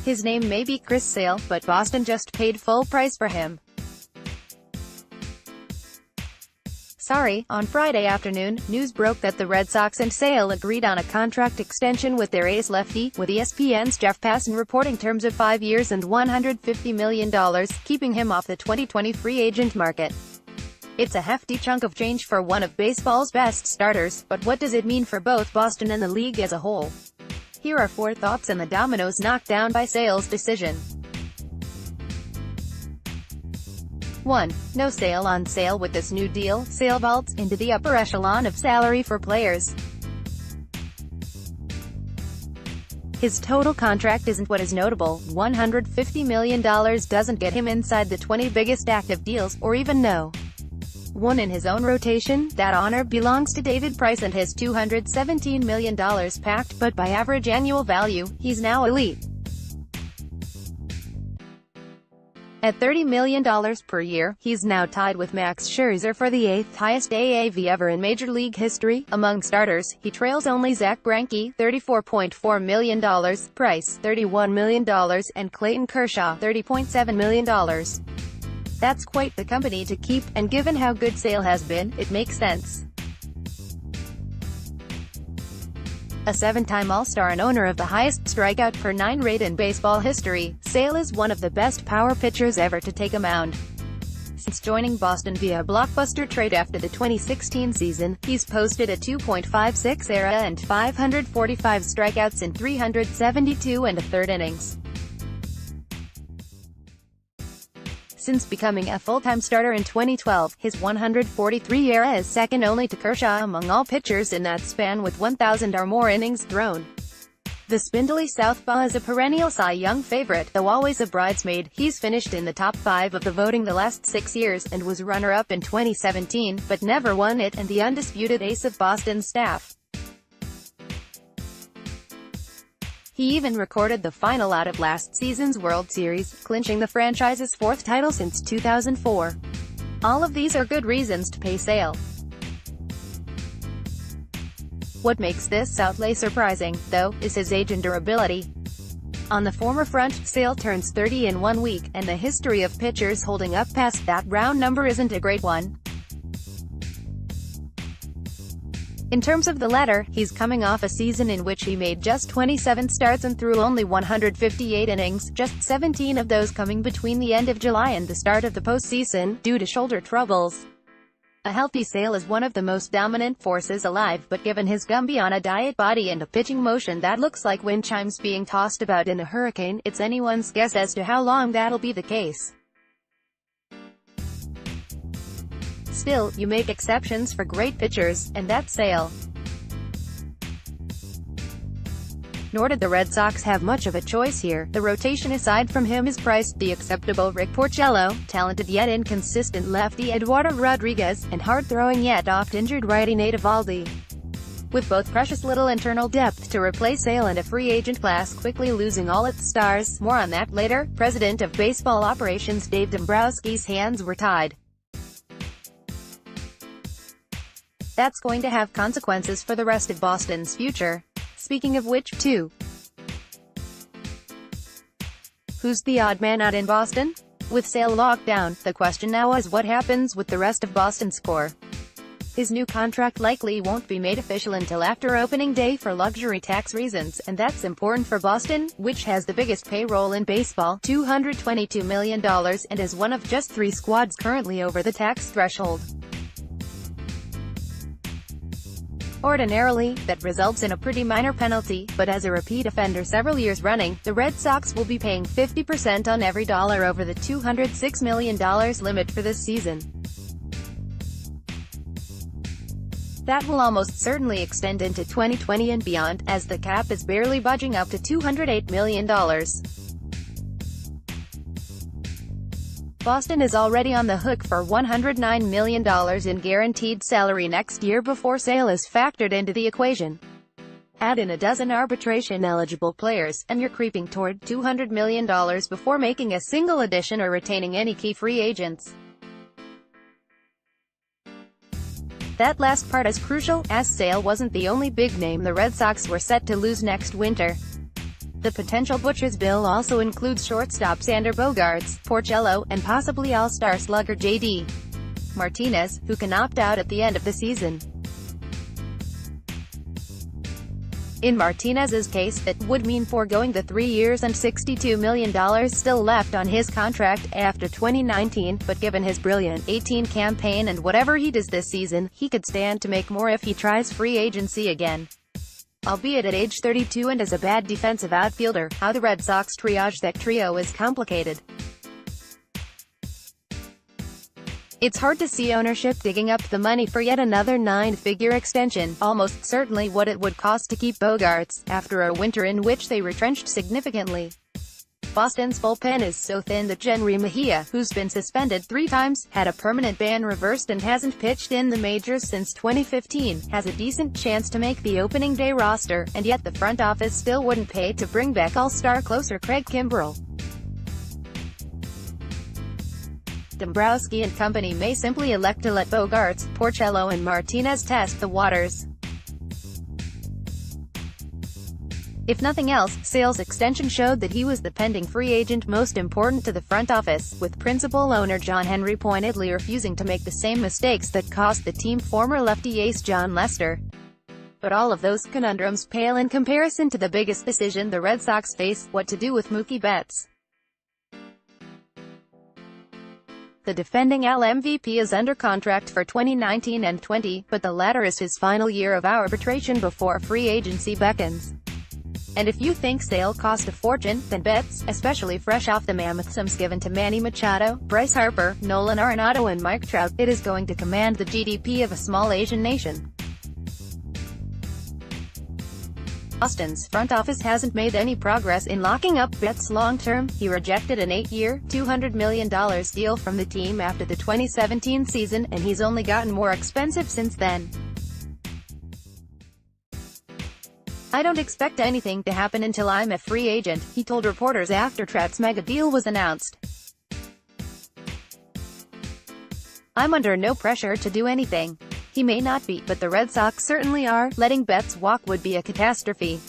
His name may be Chris Sale, but Boston just paid full price for him. Sorry, on Friday afternoon, news broke that the Red Sox and Sale agreed on a contract extension with their ace lefty, with ESPN's Jeff Passan reporting terms of 5 years and $150 million, keeping him off the 2020 free agent market. It's a hefty chunk of change for one of baseball's best starters, but what does it mean for both Boston and the league as a whole? Here are 4 thoughts on the dominoes knocked down by Sale's decision. 1. No Sale on Sale. With this new deal, Sale vaults into the upper echelon of salary for players. His total contract isn't what is notable. $150 million doesn't get him inside the 20 biggest active deals, or even one in his own rotation. That honor belongs to David Price and his $217 million packed, but by average annual value, he's now elite. At $30 million per year, he's now tied with Max Scherzer for the 8th highest AAV ever in Major League history. Among starters, he trails only Zach Greinke, $34.4 million, Price, $31 million, and Clayton Kershaw, $30.7 million. That's quite the company to keep, and given how good Sale has been, it makes sense. A 7-time All-Star and owner of the highest strikeout per 9 rate in baseball history, Sale is one of the best power pitchers ever to take a mound. Since joining Boston via a blockbuster trade after the 2016 season, he's posted a 2.56 ERA and 545 strikeouts in 372 1/3 innings. Since becoming a full-time starter in 2012, his 143 ERA is second only to Kershaw among all pitchers in that span with 1,000 or more innings thrown. The spindly southpaw is a perennial Cy Young favorite, though always a bridesmaid. He's finished in the top 5 of the voting the last 6 years, and was runner-up in 2017, but never won it, and the undisputed ace of Boston's staff. He even recorded the final out of last season's World Series, clinching the franchise's 4th title since 2004. All of these are good reasons to pay Sale. What makes this outlay surprising, though, is his age and durability. On the former front, Sale turns 30 in 1 week, and the history of pitchers holding up past that round number isn't a great one. In terms of the latter, he's coming off a season in which he made just 27 starts and threw only 158 innings, just 17 of those coming between the end of July and the start of the postseason, due to shoulder troubles. A healthy Sale is one of the most dominant forces alive, but given his Gumby on a diet body and a pitching motion that looks like wind chimes being tossed about in a hurricane, it's anyone's guess as to how long that'll be the case. Still, you make exceptions for great pitchers, and that's Sale. Nor did the Red Sox have much of a choice here. The rotation aside from him is Price, the acceptable Rick Porcello, talented yet inconsistent lefty Eduardo Rodriguez, and hard-throwing yet oft-injured righty Nate Eovaldi. With both precious little internal depth to replace Sale and a free agent class quickly losing all its stars, more on that later, President of Baseball Operations Dave Dombrowski's hands were tied. That's going to have consequences for the rest of Boston's future. Speaking of which, too. Who's the odd man out in Boston? With Sale locked down, the question now is what happens with the rest of Boston's core. His new contract likely won't be made official until after opening day for luxury tax reasons, and that's important for Boston, which has the biggest payroll in baseball, $222 million, and is one of just 3 squads currently over the tax threshold. Ordinarily, that results in a pretty minor penalty, but as a repeat offender several years running, the Red Sox will be paying 50% on every dollar over the $206 million limit for this season. That will almost certainly extend into 2020 and beyond, as the cap is barely budging up to $208 million. Boston is already on the hook for $109 million in guaranteed salary next year before Sale is factored into the equation. Add in a dozen arbitration-eligible players, and you're creeping toward $200 million before making a single addition or retaining any key free agents. That last part is crucial, as Sale wasn't the only big name the Red Sox were set to lose next winter. The potential butcher's bill also includes shortstop Xander Bogaerts, Porcello, and possibly all-star slugger J.D. Martinez, who can opt out at the end of the season. In Martinez's case, it would mean foregoing the 3 years and $62 million still left on his contract after 2019, but given his brilliant 18 campaign and whatever he does this season, he could stand to make more if he tries free agency again. Albeit at age 32 and as a bad defensive outfielder, how the Red Sox triage that trio is complicated. It's hard to see ownership digging up the money for yet another 9-figure extension, almost certainly what it would cost to keep Bogaerts, after a winter in which they retrenched significantly. Boston's bullpen is so thin that Jenry Mejia, who's been suspended 3 times, had a permanent ban reversed and hasn't pitched in the majors since 2015, has a decent chance to make the opening day roster, and yet the front office still wouldn't pay to bring back all-star closer Craig Kimbrell. Dombrowski and company may simply elect to let Bogaerts, Porcello and Martinez test the waters. If nothing else, Sale's extension showed that he was the pending free agent most important to the front office, with principal owner John Henry pointedly refusing to make the same mistakes that cost the team former lefty ace John Lester. But all of those conundrums pale in comparison to the biggest decision the Red Sox face: what to do with Mookie Betts. The defending AL MVP is under contract for 2019 and 20, but the latter is his final year of arbitration before free agency beckons. And if you think Sale cost a fortune, then Betts, especially fresh off the mammoth sums given to Manny Machado, Bryce Harper, Nolan Arenado and Mike Trout, it is going to command the GDP of a small Asian nation. Boston's front office hasn't made any progress in locking up Betts long-term. He rejected an 8-year, $200 million deal from the team after the 2017 season, and he's only gotten more expensive since then. "I don't expect anything to happen until I'm a free agent," he told reporters after Trout's mega deal was announced. "I'm under no pressure to do anything." He may not be, but the Red Sox certainly are. Letting Betts walk would be a catastrophe.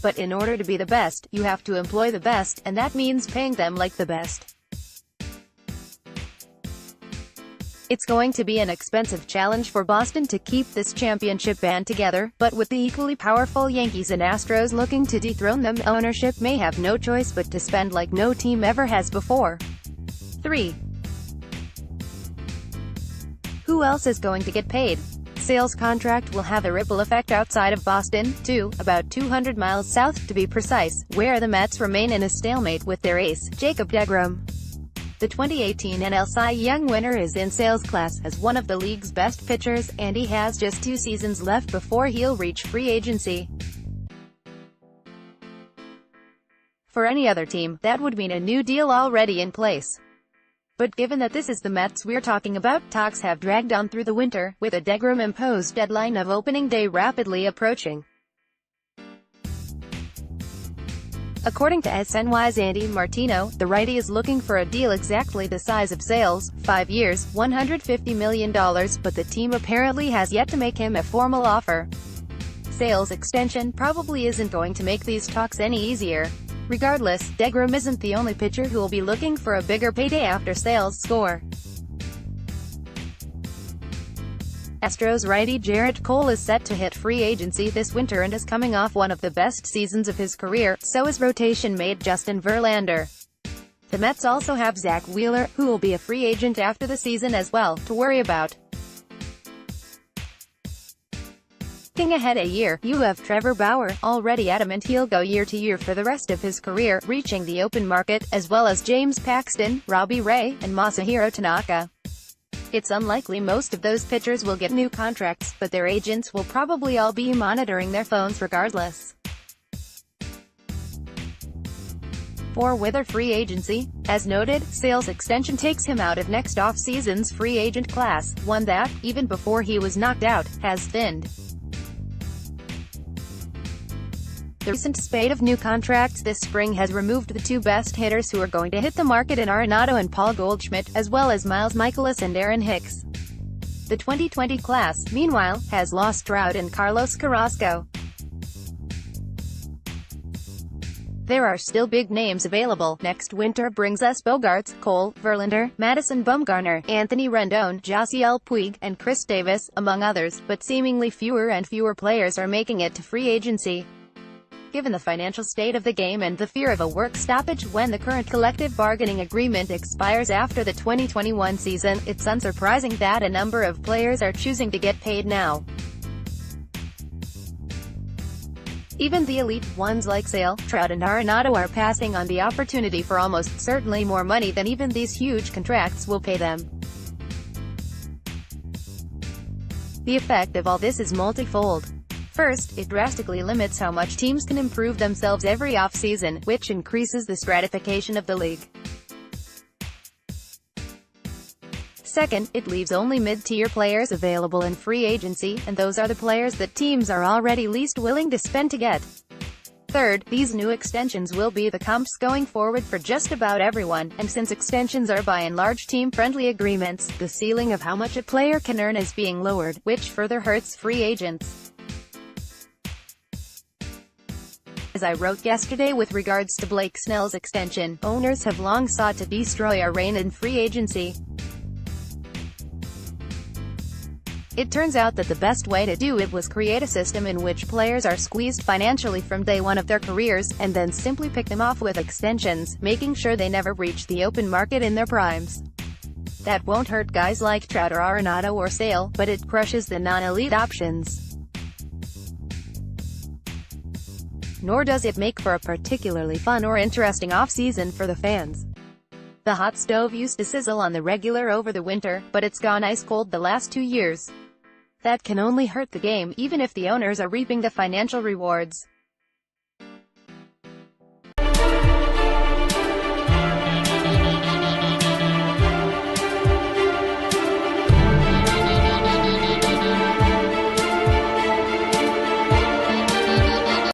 But in order to be the best, you have to employ the best, and that means paying them like the best. It's going to be an expensive challenge for Boston to keep this championship band together, but with the equally powerful Yankees and Astros looking to dethrone them, ownership may have no choice but to spend like no team ever has before. 3. Who else is going to get paid? Sale's contract will have a ripple effect outside of Boston, too, about 200 miles south, to be precise, where the Mets remain in a stalemate with their ace, Jacob deGrom. The 2018 NL Cy Young winner is in Sale's class as one of the league's best pitchers, and he has just 2 seasons left before he'll reach free agency. For any other team, that would mean a new deal already in place. But given that this is the Mets we're talking about, talks have dragged on through the winter, with a deGrom-imposed deadline of opening day rapidly approaching. According to SNY's Andy Martino, the righty is looking for a deal exactly the size of Sale's, 5 years, $150 million, but the team apparently has yet to make him a formal offer. Sale's extension probably isn't going to make these talks any easier. Regardless, deGrom isn't the only pitcher who will be looking for a bigger payday after Sale's score. Astros righty Jarrett Cole is set to hit free agency this winter and is coming off one of the best seasons of his career, so is rotation mate Justin Verlander. The Mets also have Zach Wheeler, who will be a free agent after the season as well, to worry about. Looking ahead a year, you have Trevor Bauer, already adamant he'll go year to year for the rest of his career, reaching the open market, as well as James Paxton, Robbie Ray, and Masahiro Tanaka. It's unlikely most of those pitchers will get new contracts, but their agents will probably all be monitoring their phones regardless. For Wither free agency, as noted, Sale's extension takes him out of next off-season's free agent class, one that, even before he was knocked out, has thinned. The recent spate of new contracts this spring has removed the 2 best hitters who are going to hit the market in Arenado and Paul Goldschmidt, as well as Miles Mikolas and Aaron Hicks. The 2020 class, meanwhile, has lost Trout and Carlos Carrasco. There are still big names available. Next winter brings us Bogarts, Cole, Verlander, Madison Bumgarner, Anthony Rendon, Josiel Puig, and Chris Davis, among others, but seemingly fewer and fewer players are making it to free agency. Given the financial state of the game and the fear of a work stoppage when the current collective bargaining agreement expires after the 2021 season, it's unsurprising that a number of players are choosing to get paid now. Even the elite ones like Sale, Trout and Arenado are passing on the opportunity for almost certainly more money than even these huge contracts will pay them. The effect of all this is multifold. First, it drastically limits how much teams can improve themselves every offseason, which increases the stratification of the league. Second, it leaves only mid-tier players available in free agency, and those are the players that teams are already least willing to spend to get. Third, these new extensions will be the comps going forward for just about everyone, and since extensions are by and large team-friendly agreements, the ceiling of how much a player can earn is being lowered, which further hurts free agents. As I wrote yesterday with regards to Blake Snell's extension, owners have long sought to destroy our reign in free agency. It turns out that the best way to do it was create a system in which players are squeezed financially from day one of their careers, and then simply pick them off with extensions, making sure they never reach the open market in their primes. That won't hurt guys like Trout or Arenado or Sale, but it crushes the non-elite options. Nor does it make for a particularly fun or interesting off-season for the fans. The hot stove used to sizzle on the regular over the winter, but it's gone ice-cold the last 2 years. That can only hurt the game, even if the owners are reaping the financial rewards.